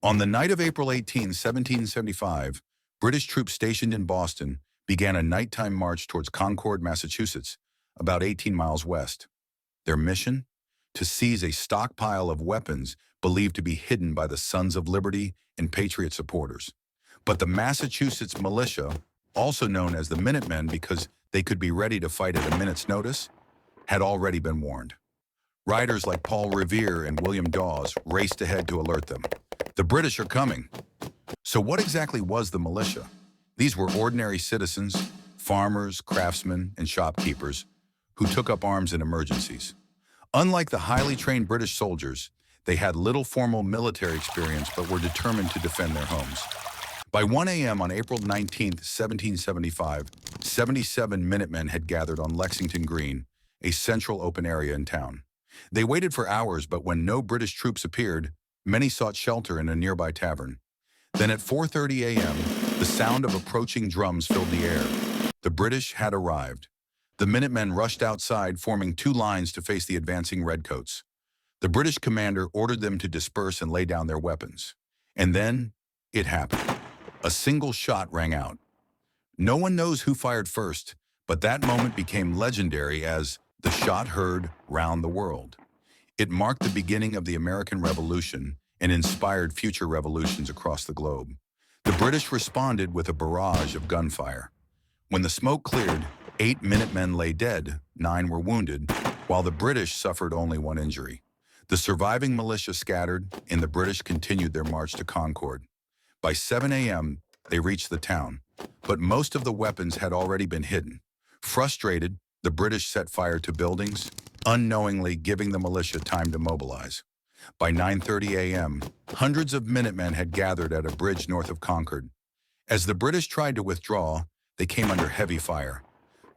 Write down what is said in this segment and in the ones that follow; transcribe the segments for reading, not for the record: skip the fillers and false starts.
On the night of April 18, 1775, British troops stationed in Boston began a nighttime march towards Concord, Massachusetts, about 18 miles west. Their mission? To seize a stockpile of weapons believed to be hidden by the Sons of Liberty and Patriot supporters. But the Massachusetts militia, also known as the Minutemen because they could be ready to fight at a minute's notice, had already been warned. Riders like Paul Revere and William Dawes raced ahead to alert them. The British are coming. So what exactly was the militia? These were ordinary citizens, farmers, craftsmen, and shopkeepers who took up arms in emergencies. Unlike the highly trained British soldiers, they had little formal military experience but were determined to defend their homes. By 1 a.m. on April 19, 1775, 77 Minutemen had gathered on Lexington Green, a central open area in town. They waited for hours, but when no British troops appeared, many sought shelter in a nearby tavern. Then at 4:30 a.m., the sound of approaching drums filled the air. The British had arrived. The Minutemen rushed outside, forming two lines to face the advancing redcoats. The British commander ordered them to disperse and lay down their weapons. And then it happened. A single shot rang out. No one knows who fired first, but that moment became legendary as the shot heard round the world. It marked the beginning of the American Revolution and inspired future revolutions across the globe. The British responded with a barrage of gunfire. When the smoke cleared, 8 Minutemen lay dead, 9 were wounded, while the British suffered only 1 injury. The surviving militia scattered, and the British continued their march to Concord. By 7 a.m., they reached the town, but most of the weapons had already been hidden. Frustrated, the British set fire to buildings, unknowingly giving the militia time to mobilize. By 9:30 a.m., hundreds of Minutemen had gathered at a bridge north of Concord. As the British tried to withdraw, they came under heavy fire.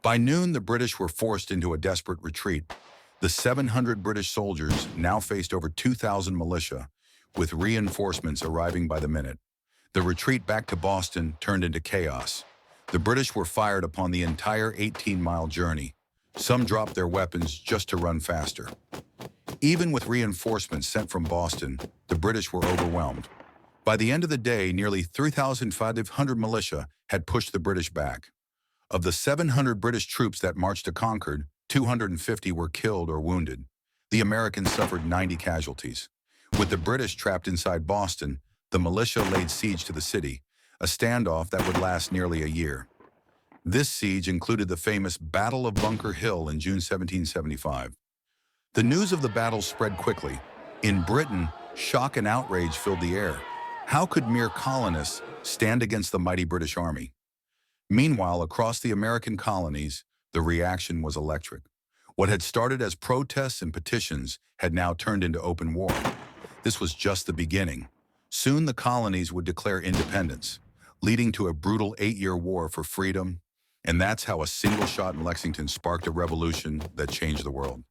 By noon, the British were forced into a desperate retreat. The 700 British soldiers now faced over 2,000 militia, with reinforcements arriving by the minute. The retreat back to Boston turned into chaos. The British were fired upon the entire 18-mile journey. Some dropped their weapons just to run faster. Even with reinforcements sent from Boston, the British were overwhelmed. By the end of the day, nearly 3,500 militia had pushed the British back. Of the 700 British troops that marched to Concord, 250 were killed or wounded. The Americans suffered 90 casualties. With the British trapped inside Boston, the militia laid siege to the city, a standoff that would last nearly a year. This siege included the famous Battle of Bunker Hill in June 1775. The news of the battle spread quickly. In Britain, shock and outrage filled the air. How could mere colonists stand against the mighty British Army? Meanwhile, across the American colonies, the reaction was electric. What had started as protests and petitions had now turned into open war. This was just the beginning. Soon the colonies would declare independence, leading to a brutal 8-year war for freedom, and that's how a single shot in Lexington sparked a revolution that changed the world.